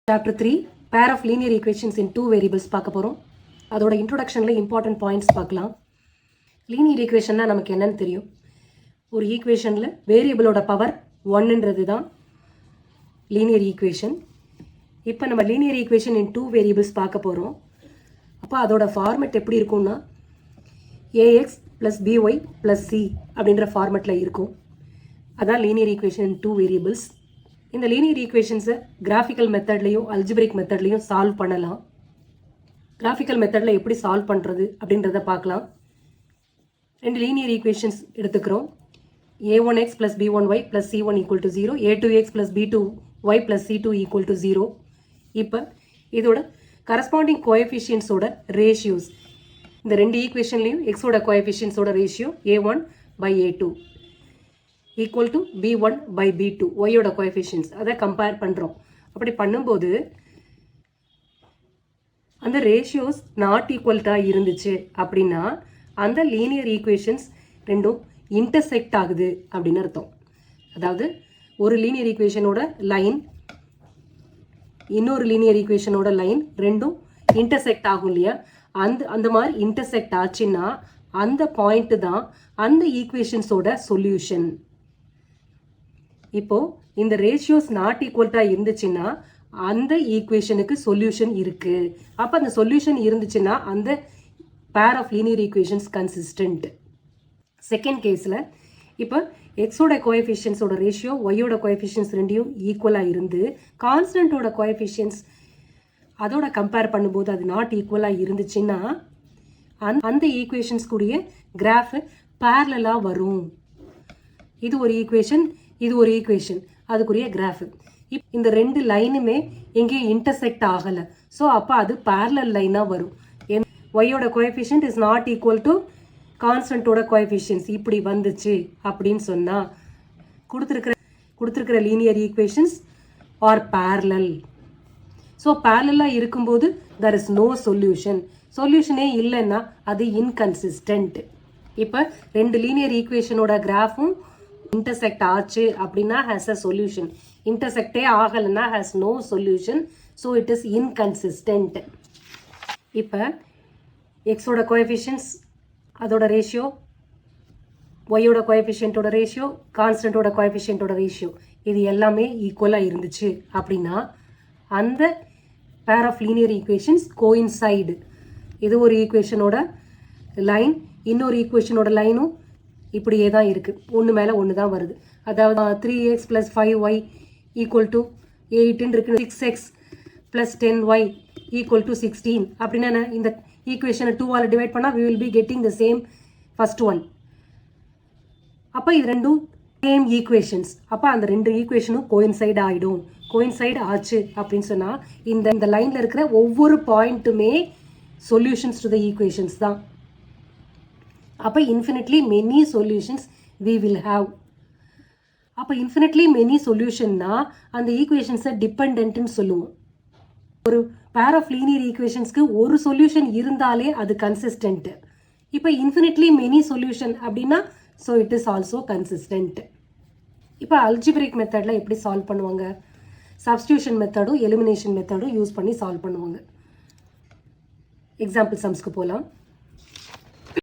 Chapter 3 Pair of linear equations in two variables பார்க்க போகிறோம். அதோட இன்ட்ரோடக்ஷனில் இம்பார்ட்டன்ட் பாயிண்ட்ஸ் பார்க்கலாம். லீனியர் ஈக்குவேஷன்னா நமக்கு என்னன்னு தெரியும். ஒரு ஈக்குவேஷனில் வேரியபிளோட பவர் 1ன்றது தான் லீனியர் ஈக்குவேஷன். இப்போ நம்ம linear equation in two variables பார்க்க போகிறோம். அப்போ அதோட ஃபார்மெட் எப்படி இருக்கும்னா ax + by + c அப்படின்ற ஃபார்மெட்டில் இருக்கும். அதான் linear equation in two variables. இந்த லீனியர் ஈக்குவேஷன்ஸை கிராஃபிக்கல் மெத்தட்லையும் அல்ஜிபிரிக் மெத்தட்லையும் சால்வ் பண்ணலாம். கிராஃபிக்கல் மெத்தடில் எப்படி சால்வ் பண்ணுறது அப்படின்றத பார்க்கலாம். ரெண்டு லீனியர் ஈக்குவேஷன்ஸ் எடுத்துக்கிறோம். a1x + b1y + c1 = 0, a2x + b2y + c2 = 0. இப்போ இதோட கரஸ்பாண்டிங் கோஎஃபிஷியன்ஸோட ரேஷியோஸ், இந்த ரெண்டு ஈக்குவேஷன்லையும் எக்ஸோட கோஎஃபிஷியன்ஸோட ரேஷியோ a1/a2 = b1/b2, ஒய்யோட கோஎஃபிஷியன்ஸ் அதை கம்பேர் பண்ணுறோம். அப்படி பண்ணும்போது அந்த ரேஷியோஸ் நாட் ஈக்குவல்ட்டாக இருந்துச்சு அப்படின்னா அந்த லீனியர் ஈக்குவேஷன்ஸ் ரெண்டும் இன்டர்செக்ட் ஆகுது அப்படின்னு அர்த்தம். அதாவது ஒரு லீனியர் ஈக்குவேஷனோட லைன் இன்னொரு லீனியர் ஈக்குவேஷனோட லைன் ரெண்டும் இன்டர்செக்ட் ஆகும் இல்லையா? அந்த மாதிரி இன்டர்செக்ட் ஆச்சுன்னா அந்த பாயிண்ட் தான் அந்த ஈக்குவேஷன்ஸோட சொல்யூஷன். இப்போ இந்த ரேஷியோஸ் நாட் ஈக்குவல்ட்டாக இருந்துச்சுன்னா அந்த ஈக்குவேஷனுக்கு சொல்யூஷன் இருக்கு. அப்போ அந்த சொல்யூஷன் இருந்துச்சுன்னா அந்த pair of linear equations consistent. Second கேஸில் இப்போ எக்ஸோட கோஎஃபிஷியன்ஸோட ரேஷியோ ஒய்யோட கோஎஃபிஷியன்ஸ் ரெண்டையும் ஈக்குவலாக இருந்து கான்ஸ்டன்ட்டோட கோஎஃபிஷியன்ஸ் அதோட கம்பேர் பண்ணும்போது அது நாட் ஈக்குவலாக இருந்துச்சுன்னா அந்த ஈக்குவேஷன்ஸ் கூடிய கிராஃப் பேரலாக வரும். இது ஒரு ஈக்குவேஷன், இது ஒரு ஈக்குவேஷன், அதுக்குரிய கிராஃப். இந்த ரெண்டு லைனுமே எங்கேயும் இன்டர்செக்ட் ஆகலை. ஸோ அப்போ அது பேரலல் லைனாக வரும். ஒய்யோட coefficient is not equal to கான்ஸ்டன்ட்டோட கோஎஃபிஷியன்ஸ் இப்படி வந்துச்சு அப்படின்னு சொன்னால் கொடுத்துருக்கிற linear equations are parallel. So பேரலாக இருக்கும்போது there is no சொல்யூஷன். சொல்யூஷனே இல்லைன்னா அது இன்கன்சிஸ்டன்ட். இப்போ ரெண்டு லீனியர் ஈக்குவேஷனோட கிராஃபும் இன்டர்செக்ட் ஆச்சு அப்படின்னா ஹேஸ் அ சொல்யூஷன். இன்டர்செக்டே ஆகலைன்னா has no solution. So it is inconsistent. இப்போ எக்ஸோட கோஎஃபிஷியன்ஸ் அதோட ரேஷியோ, ஒய்யோட கோஎஃபிஷியன்ட்டோட ரேஷியோ, கான்ஸ்டன்ட்டோட கோஎஃபிஷியன்ட்டோட ரேஷியோ இது எல்லாமே ஈக்குவலாக இருந்துச்சு அப்படின்னா அந்த pair of linear equations coincide. இது ஒரு ஈக்குவேஷனோட லைன் இன்னொரு ஈக்குவேஷனோட லைனும் இப்படியே தான் இருக்குது, ஒன்று மேலே ஒன்று தான் வருது. அதாவது 3x + 5y = 8 இருக்கு, 6x + 10y = 16 அப்படின்னா இந்த ஈக்குவேஷனை 2ஆல் டிவைட் பண்ணால் we will be getting the same first one. அப்போ இது ரெண்டும் சேம் ஈக்குவேஷன்ஸ். அப்போ அந்த ரெண்டு ஈக்குவேஷனும் கோயின்சைடு ஆகிடும். கோயின்சைடு ஆச்சு அப்படின்னு சொன்னால் இந்த லைனில் இருக்கிற ஒவ்வொரு பாயிண்ட்டுமே சொல்யூஷன்ஸ் டு த ஈக்குவேஷன்ஸ் தான். அப்போ infinitely many solutions we will have. அப்போ இன்ஃபினிட்லி மெனி சொல்யூஷன்னா அந்த ஈக்குவேஷன்ஸை டிபெண்ட்னு சொல்லுவோம். ஒரு பேர் ஆஃப் லீனியர் ஈக்குவேஷன்ஸ்க்கு ஒரு சொல்யூஷன் இருந்தாலே அது கன்சிஸ்டன்ட். இப்போ இன்ஃபினிட்லி மெனி சொல்யூஷன் அப்படின்னா so it is also consistent. இப்போ அல்ஜிபிரிக் மெத்தடில் எப்படி சால்வ் பண்ணுவாங்க? சப்ஸ்டியூஷன் மெத்தடும் எலிமினேஷன் மெத்தடும் யூஸ் பண்ணி சால்வ் பண்ணுவாங்க. எக்ஸாம்பிள் சம்ஸ்க்கு போகலாம்.